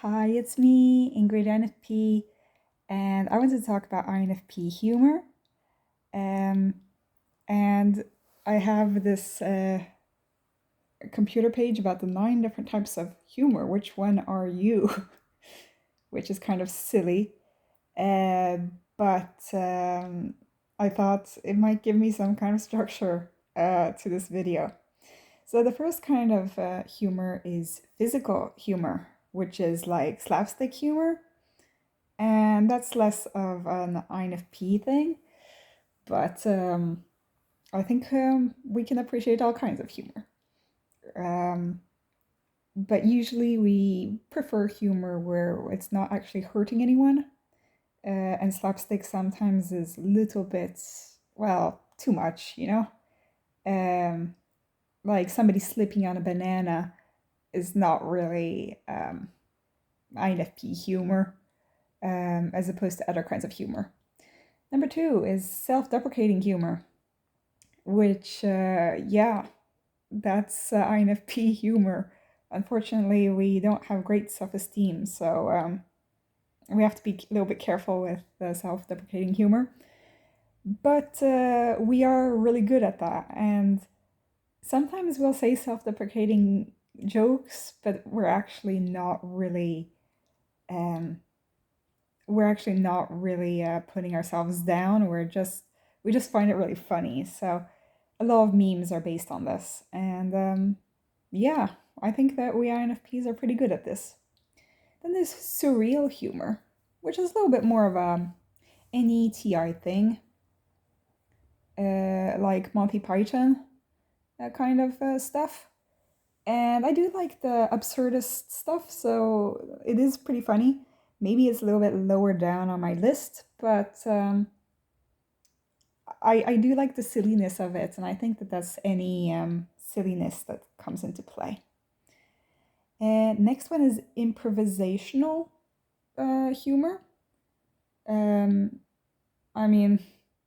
Hi, it's me, Ingrid INFP, and I want to talk about INFP humor. Um, and I have this computer page about the 9 different types of humor. Which one are you? Which is kind of silly, uh, but I thought it might give me some kind of structure to this video. So the first kind of humor is physical humor, which is like slapstick humor. And that's less of an INFP thing, but I think we can appreciate all kinds of humor. Um, but usually we prefer humor where it's not actually hurting anyone, and slapstick sometimes is a little bit, well, too much, you know? Um, like somebody slipping on a banana is not really INFP humor, as opposed to other kinds of humor. Number two is self deprecating humor, which, yeah, that's INFP humor. Unfortunately, we don't have great self esteem, so we have to be a little bit careful with the self deprecating humor. But we are really good at that, and sometimes we'll say self deprecating jokes, but um, we're actually not really putting ourselves down. We just find it really funny. So a lot of memes are based on this, and yeah, I think that we INFPs are pretty good at this. Then there's surreal humor, which is a little bit more of a NETI thing, like Monty Python, that kind of stuff. And I do like the absurdist stuff, so it is pretty funny. Maybe it's a little bit lower down on my list, but I do like the silliness of it, and I think that that's any silliness that comes into play. And next one is improvisational humor. Um, I mean,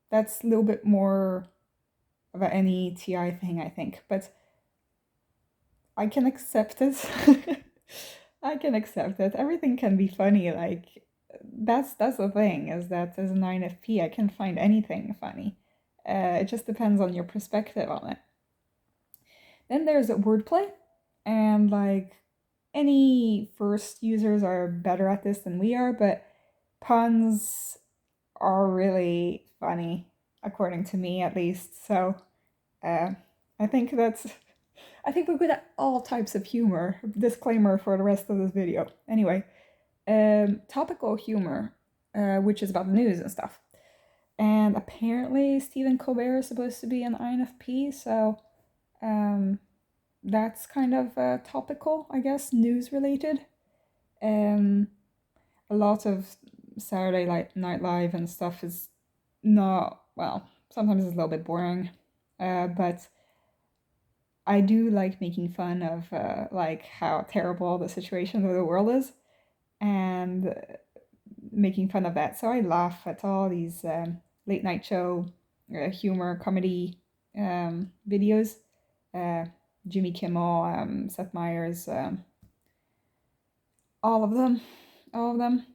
that's a little bit more of an NETI thing, I think, but I can accept it. I can accept it. Everything can be funny. Like that's the thing is that as an INFP, I can find anything funny. It just depends on your perspective on it. Then there's wordplay, and like any first users are better at this than we are, but puns are really funny, according to me at least. So uh, I think that's I think we're good at all types of humor. Disclaimer for the rest of this video. Anyway, topical humor, which is about the news and stuff. And apparently Stephen Colbert is supposed to be an INFP, so um, that's kind of topical, I guess, news related. Um, a lot of Saturday Night Live and stuff is not, well, sometimes it's a little bit boring, but I do like making fun of like how terrible the situation of the world is, and making fun of that. So I laugh at all these late night show humor comedy videos. Uh, Jimmy Kimmel, Seth Meyers, all of them, all of them.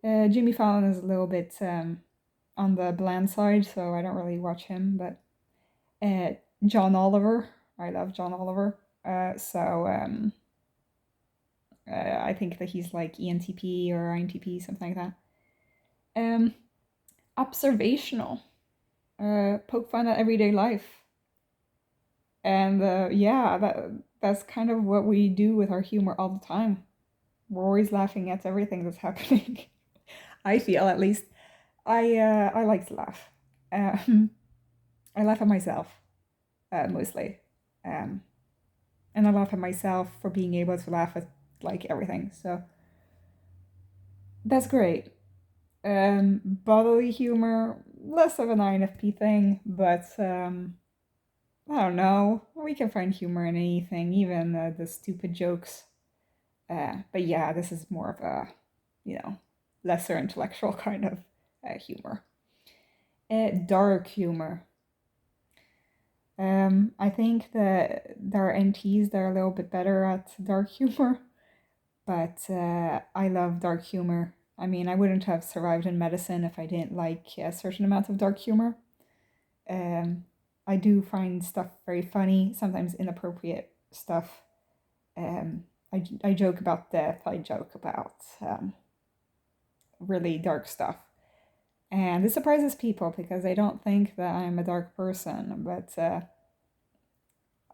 Jimmy Fallon is a little bit on the bland side, so I don't really watch him. But John Oliver, I love John Oliver. I think that he's like ENTP or INTP, something like that. Observational, poke fun at everyday life, and yeah, that's kind of what we do with our humor all the time. We're always laughing at everything that's happening. I feel, at least. I like to laugh. Um, I laugh at myself mostly, um, and I laugh at myself for being able to laugh at like everything. So that's great. Bodily humor, less of an INFP thing, but I don't know. We can find humor in anything, even the stupid jokes. But yeah, this is more of a, you know, lesser intellectual kind of humor. Dark humor. I think that there are NTs that are a little bit better at dark humor. but I love dark humor. I mean, I wouldn't have survived in medicine if I didn't like a certain amount of dark humor. Um, I do find stuff very funny, sometimes inappropriate stuff. Um, I joke about death, I joke about really dark stuff. And this surprises people because they don't think that I'm a dark person, but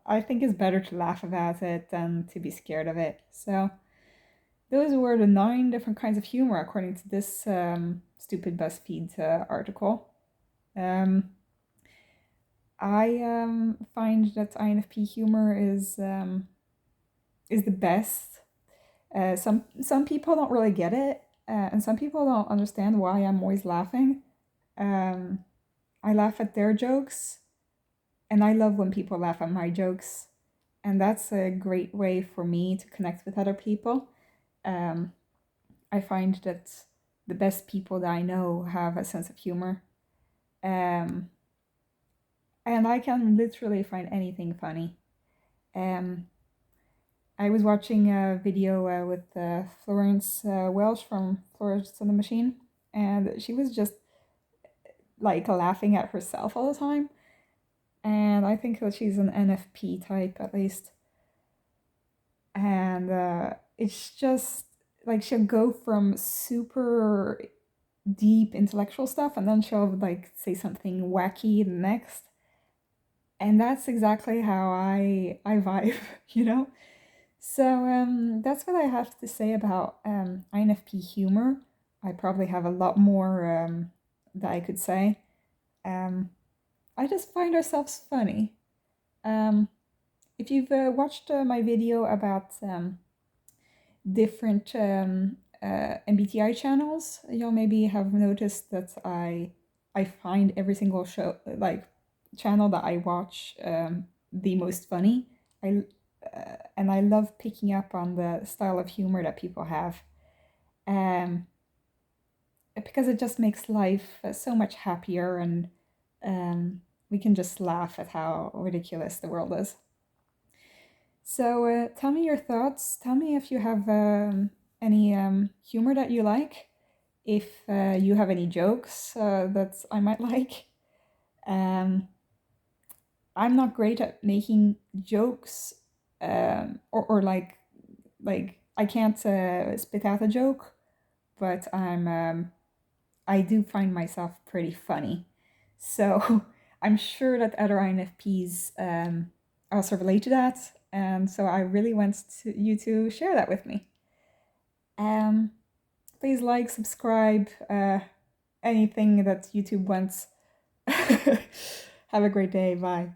I think it's better to laugh about it than to be scared of it. So, those were the 9 different kinds of humor according to this stupid BuzzFeed article. Um, I find that INFP humor is the best. Some people don't really get it, and some people don't understand why I'm always laughing. Um, I laugh at their jokes, and I love when people laugh at my jokes, and that's a great way for me to connect with other people. Um, I find that the best people that I know have a sense of humor, um, and I can literally find anything funny. Um, I was watching a video with Florence Welsh from Florence and the Machine, and she was just like laughing at herself all the time. And I think that she's an NFP type at least. And it's just like she'll go from super deep intellectual stuff and then she'll like say something wacky the next. And that's exactly how I vibe, you know? So that's what I have to say about INFP humor. I probably have a lot more that I could say. Um, I just find ourselves funny. Um, if you've watched my video about different MBTI channels, you'll maybe have noticed that I find every single show like channel that I watch the most funny. And I love picking up on the style of humor that people have, um, because it just makes life so much happier, and we can just laugh at how ridiculous the world is. So tell me your thoughts. Tell me if you have any humor that you like, if you have any jokes that I might like. Um, I'm not great at making jokes, or like I can't spit out a joke, but I do find myself pretty funny. So I'm sure that other INFPs also relate to that, and so I really want you to share that with me. Um, Please like, subscribe, anything that YouTube wants. Have a great day. Bye.